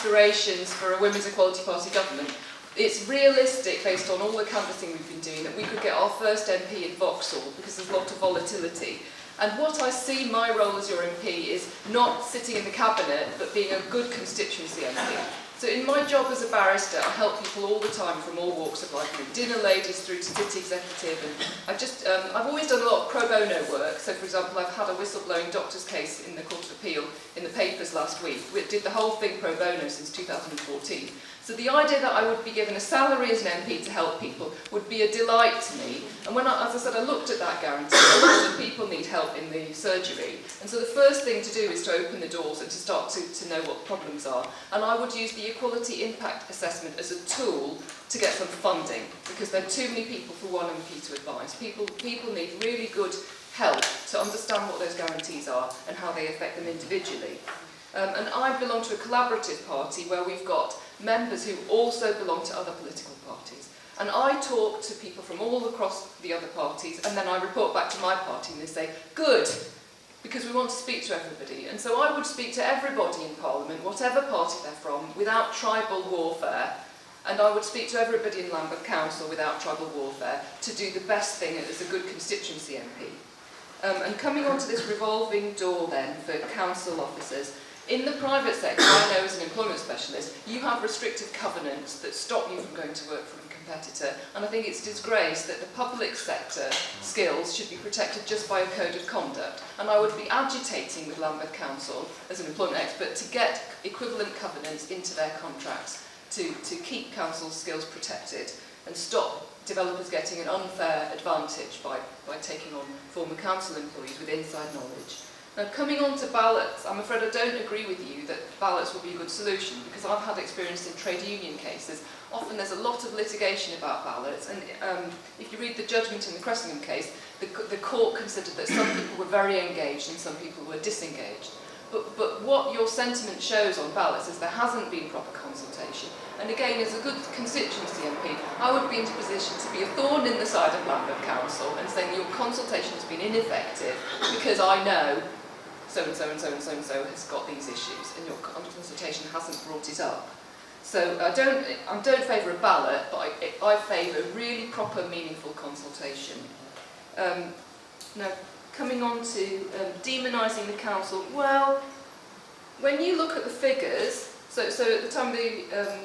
aspirations for a Women's Equality Party government. It's realistic, based on all the canvassing we've been doing, that we could get our first MP in Vauxhall, because there's a lot of volatility. And what I see my role as your MP is not sitting in the cabinet, but being a good constituency MP. So in my job as a barrister, I help people all the time from all walks of life, from dinner ladies through to city executive, and I've always done a lot of pro bono work. So for example, I've had a whistleblowing doctor's case in the Court of Appeal in the papers last week. We did the whole thing pro bono since 2014. So the idea that I would be given a salary as an MP to help people would be a delight to me. And when as I said, I looked at that guarantee, a lot of people need help in the surgery. And so the first thing to do is to open the doors and to start to know what the problems are. And I would use the Equality Impact Assessment as a tool to get some funding, because there are too many people for one MP to advise. People need really good help to understand what those guarantees are and how they affect them individually. And I belong to a collaborative party where we've got members who also belong to other political parties. And I talk to people from all across the other parties, and then I report back to my party and they say, good, because we want to speak to everybody. And so I would speak to everybody in Parliament, whatever party they're from, without tribal warfare. And I would speak to everybody in Lambeth Council without tribal warfare to do the best thing as a good constituency MP. And coming on to this revolving door then for council officers, in the private sector, I know as an employment specialist, you have restrictive covenants that stop you from going to work for a competitor, and I think it's a disgrace that the public sector skills should be protected just by a code of conduct. And I would be agitating with Lambeth Council, as an employment expert, to get equivalent covenants into their contracts to keep council skills protected and stop developers getting an unfair advantage by taking on former council employees with inside knowledge. Now, coming on to ballots, I'm afraid I don't agree with you that ballots will be a good solution, because I've had experience in trade union cases. Often there's a lot of litigation about ballots, and if you read the judgment in the Cressingham case, the court considered that some people were very engaged and some people were disengaged. But what your sentiment shows on ballots is there hasn't been proper consultation. And again, as a good constituency MP, I would be in a position to be a thorn in the side of Lambeth Council and saying your consultation has been ineffective because I know so-and-so and so-and-so and so has got these issues and your consultation hasn't brought it up. So I don't favour a ballot, but I favour really proper, meaningful consultation. Now, coming on to demonising the council, well, when you look at the figures, so at the time of the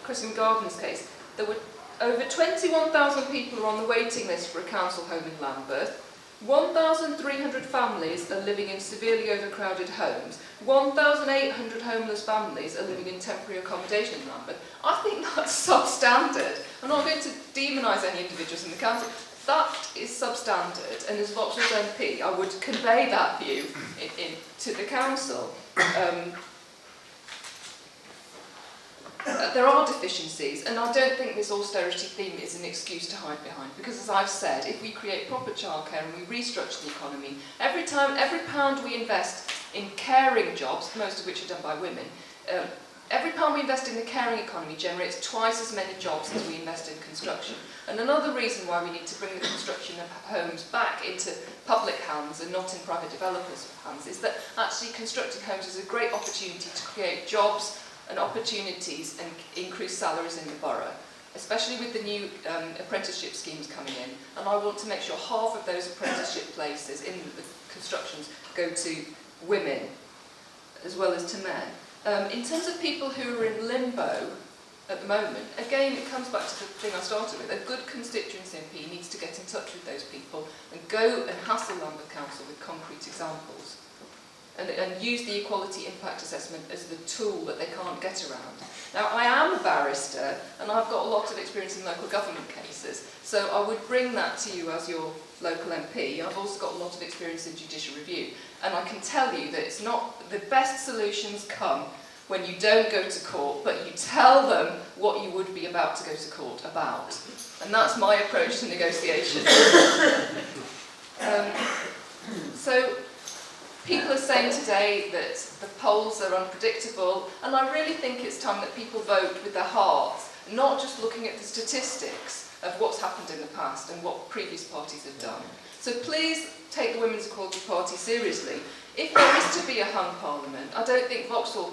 Cressingham Gardens case, there were over 21,000 people who are on the waiting list for a council home in Lambeth. 1,300 families are living in severely overcrowded homes. 1,800 homeless families are living in temporary accommodation in Lambeth. I think that's substandard. I'm not going to demonise any individuals in the council. That is substandard, and as Vauxhall's MP, I would convey that view to the council. There are deficiencies, and I don't think this austerity theme is an excuse to hide behind, because as I've said, if we create proper childcare and we restructure the economy, every pound we invest in caring jobs, most of which are done by women, every pound we invest in the caring economy generates twice as many jobs as we invest in construction. And another reason why we need to bring the construction of homes back into public hands and not in private developers' hands is that actually constructing homes is a great opportunity to create jobs and opportunities and increase salaries in the borough, especially with the new apprenticeship schemes coming in. And I want to make sure half of those apprenticeship places in the constructions go to women as well as to men. In terms of people who are in limbo at the moment, again, it comes back to the thing I started with. A good constituency MP needs to get in touch with those people and go and hassle Lambeth Council with concrete examples. And use the Equality Impact Assessment as the tool that they can't get around. Now, I am a barrister, and I've got a lot of experience in local government cases, so I would bring that to you as your local MP. I've also got a lot of experience in judicial review, and I can tell you that it's not the best solutions come when you don't go to court, but you tell them what you would be about to go to court about. And that's my approach to negotiation. So, people are saying today that the polls are unpredictable, and I really think it's time that people vote with their hearts, not just looking at the statistics of what's happened in the past and what previous parties have done. So please take the Women's Equality Party seriously. If there is to be a hung parliament, I don't think Vauxhall